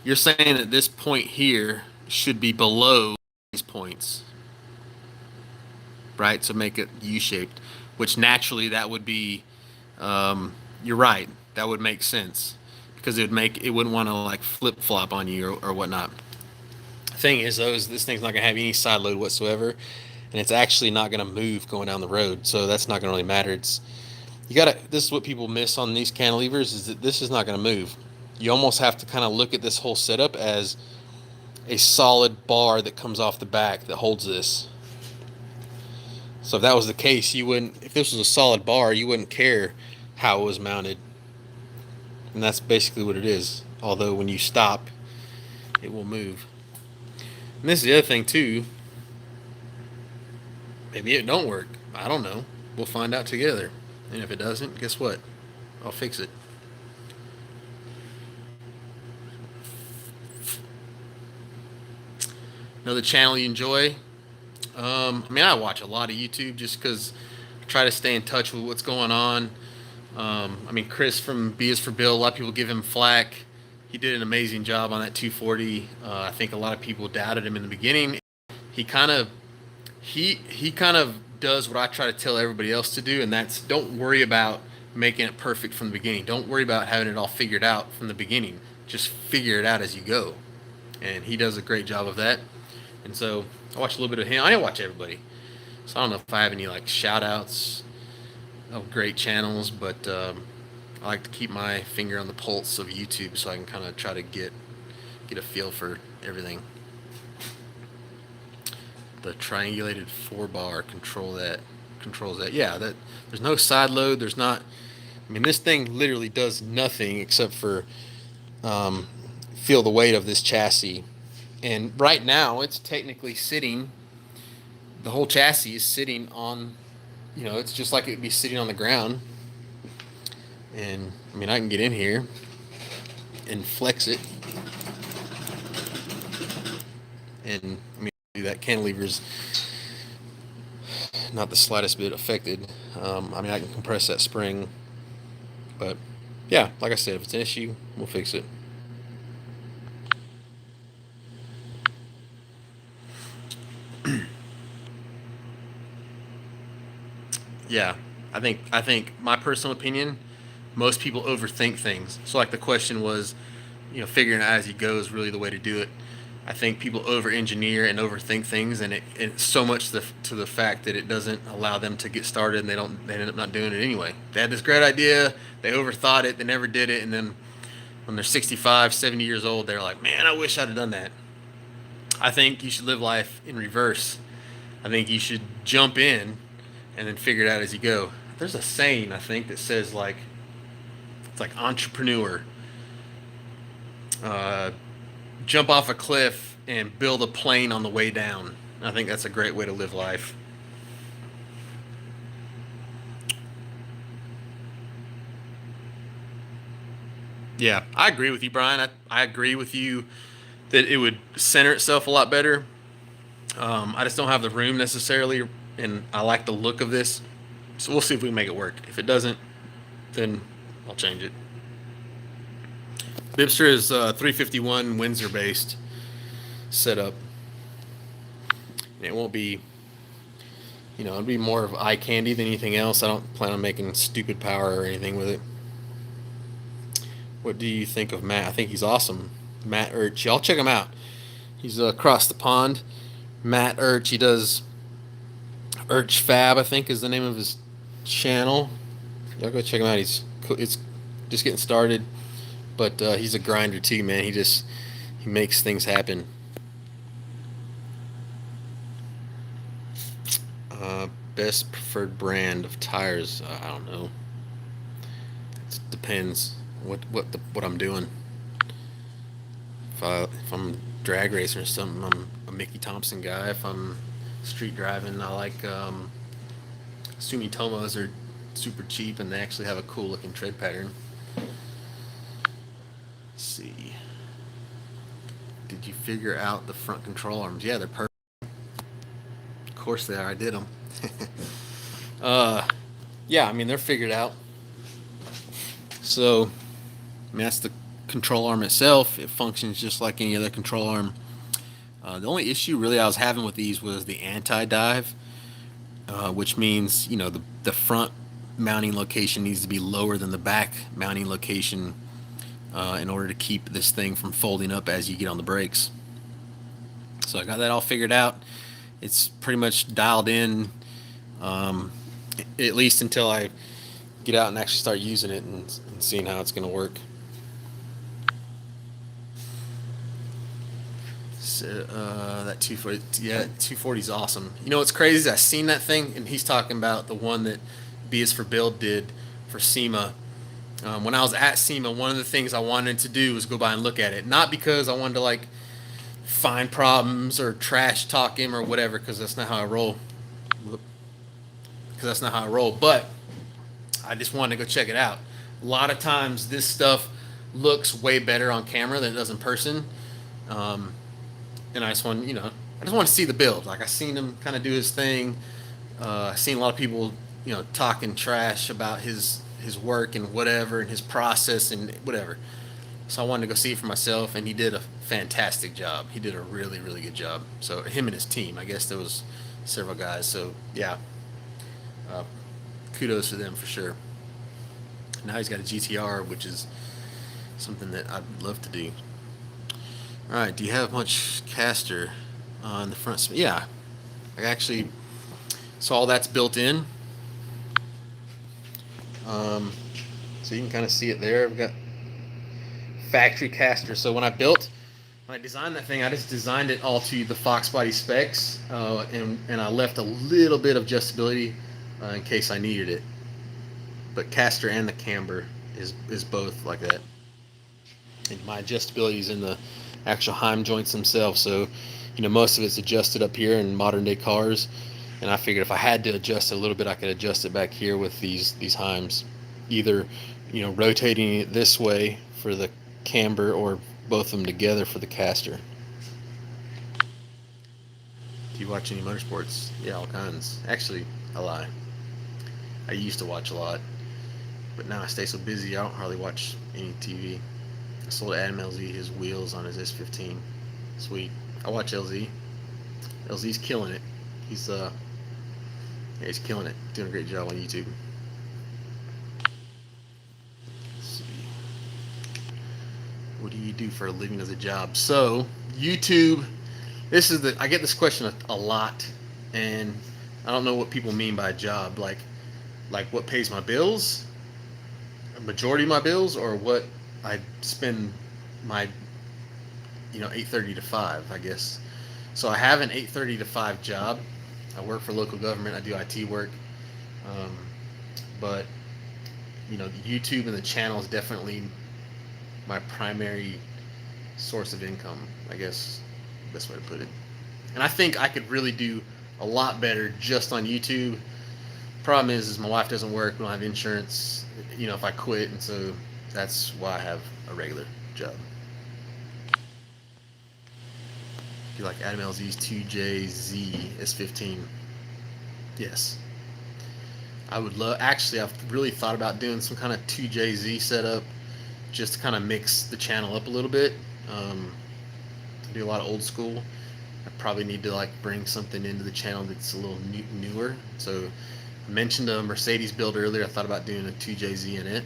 that this point here should be below these points, right? So make it U-shaped, which naturally that would be. You're right. That would make sense, because it wouldn't want to like flip flop on you or whatnot. The thing is, though, this thing's not gonna have any side load whatsoever, and it's actually not gonna move going down the road. So that's not gonna really matter. This is what people miss on these cantilevers, is that this is not gonna move. You almost have to kind of look at this whole setup as a solid bar that comes off the back that holds this. So if that was the case, if this was a solid bar, you wouldn't care how it was mounted. And that's basically what it is. Although when you stop, it will move. And this is the other thing too. Maybe it don't work. I don't know. We'll find out together. And if it doesn't, guess what? I'll fix it. Another channel you enjoy? I watch a lot of YouTube just because I try to stay in touch with what's going on. Chris from B is for Bill, a lot of people give him flack. He did an amazing job on that 240. I think a lot of people doubted him in the beginning. He kind of does what I try to tell everybody else to do, and that's don't worry about making it perfect from the beginning. Don't worry about having it all figured out from the beginning. Just figure it out as you go. And he does a great job of that. And so I watch a little bit of him. I didn't watch everybody, so I don't know if I have any like shout outs of great channels, but I like to keep my finger on the pulse of YouTube so I can kind of try to get a feel for everything. The triangulated 4-bar controls that. Yeah, that there's no side load. There's not. This thing literally does nothing except for feel the weight of this chassis And right now, it's technically sitting, the whole chassis is sitting on, it's just like it'd be sitting on the ground. And I mean, I can get in here and flex it. And I mean, that cantilever's not the slightest bit affected. I mean, I can compress that spring. But yeah, like I said, if it's an issue, we'll fix it. Yeah, I think my personal opinion, most people overthink things. So like the question was, figuring out as you go is really the way to do it. I think people over-engineer and overthink things, and it's so much to the fact that it doesn't allow them to get started, and they end up not doing it anyway. They had this great idea, they overthought it, they never did it, and then when they're 65, 70 years old, they're like, man, I wish I'd have done that. I think you should live life in reverse. I think you should jump in and then figure it out as you go. There's a saying, I think, that says like, it's like entrepreneur. Jump off a cliff and build a plane on the way down. I think that's a great way to live life. Yeah, I agree with you, Brian. I agree with you that it would center itself a lot better. I just don't have the room necessarily, and I like the look of this. So we'll see if we can make it work. If it doesn't, then I'll change it. Bibbster is 351 Windsor based setup. And it won't be, it'll be more of eye candy than anything else. I don't plan on making stupid power or anything with it. What do you think of Matt? I think he's awesome. Matt Urch. Y'all check him out. He's across the pond. Matt Urch. He does Urch Fab, I think is the name of his channel. Y'all go check him out. It's just getting started. But he's a grinder too, man. He makes things happen. Best preferred brand of tires? I don't know. It depends what I'm doing. If I'm drag racing or something, I'm a Mickey Thompson guy. If I'm street driving, I like Sumitomos are super cheap and they actually have a cool looking tread pattern. Let's see. Did you figure out the front control arms? Yeah, they're perfect. Of course they are. I did them. Yeah, I mean they're figured out. So, I mean that's the control arm itself. It functions just like any other control arm. The only issue really I was having with these was the anti-dive, which means the front mounting location needs to be lower than the back mounting location in order to keep this thing from folding up as you get on the brakes. So I got that all figured out. It's pretty much dialed in, at least until I get out and actually start using it and seeing how it's going to work. So, that 240, yeah, 240 is awesome. You know what's crazy is I seen that thing, and he's talking about the one that B is for Build did for SEMA. When I was at SEMA, one of the things I wanted to do was go by and look at it. Not because I wanted to find problems or trash talk him or whatever, because that's not how I roll. But I just wanted to go check it out. A lot of times this stuff looks way better on camera than it does in person. And I just want to see the build. I seen him kind of do his thing. I seen a lot of people, talking trash about his work and whatever and his process and whatever. So I wanted to go see it for myself, and he did a fantastic job. He did a really, really good job. So him and his team, I guess there was several guys. So yeah, kudos to them for sure. Now he's got a GTR, which is something that I'd love to do. All right, do you have much caster on the front? Yeah, so all that's built in. So you can kind of see it there. I've got factory caster. So when I designed that thing, I just designed it all to the foxbody specs, and I left a little bit of adjustability in case I needed it. But caster and the camber is both like that. And my adjustability is in the actual Heim joints themselves. So, you know, most of it's adjusted up here in modern day cars, and I figured if I had to adjust it a little bit, I could adjust it back here with these Heims, either, you know, rotating it this way for the camber or both of them together for the caster. Do you watch any motorsports? Yeah, all kinds. Actually, I lie. I used to watch a lot, but now I stay so busy I don't hardly watch any TV. I sold Adam LZ his wheels on his S15. Sweet. I watch LZ. LZ's killing it. He's he's killing it. Doing a great job on YouTube. Let's see. What do you do for a living as a job? So, YouTube, I get this question a lot, and I don't know what people mean by a job. Like what pays my bills? A majority of my bills, or what I spend my 8:30 to 5, I guess. So I have an 8:30 to 5 job. I work for local government. I do IT work. But YouTube and the channel is definitely my primary source of income, I guess, best way to put it. And I think I could really do a lot better just on YouTube. Problem is my wife doesn't work. We don't have insurance, if I quit, and so that's why I have a regular job. You like Adam LZ's 2JZ S15? Yes. I would love. Actually, I've really thought about doing some kind of 2JZ setup, just to kind of mix the channel up a little bit. Do a lot of old school. I probably need to bring something into the channel that's a little newer. So I mentioned a Mercedes build earlier. I thought about doing a 2JZ in it.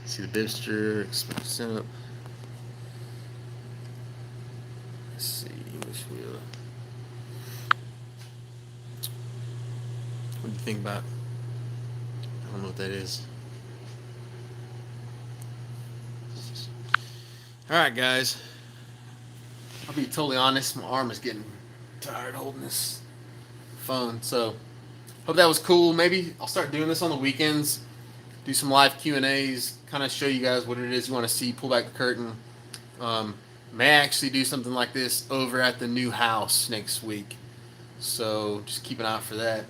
See the Bibbster setup. Let's see, English wheel. What do you think about? I don't know what that is. Alright guys, I'll be totally honest, my arm is getting tired holding this phone, so hope that was cool. Maybe I'll start doing this on the weekends, do some live Q&As, kind of show you guys what it is you want to see, pull back the curtain. May actually do something like this over at the new house next week, so just keep an eye out for that.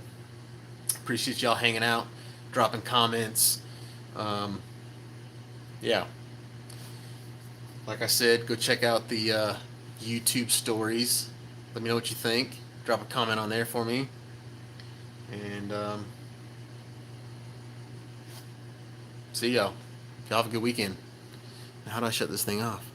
Appreciate y'all hanging out, dropping comments. Yeah. Like I said, go check out the YouTube stories. Let me know what you think. Drop a comment on there for me. And see y'all. Y'all have a good weekend. Now, how do I shut this thing off?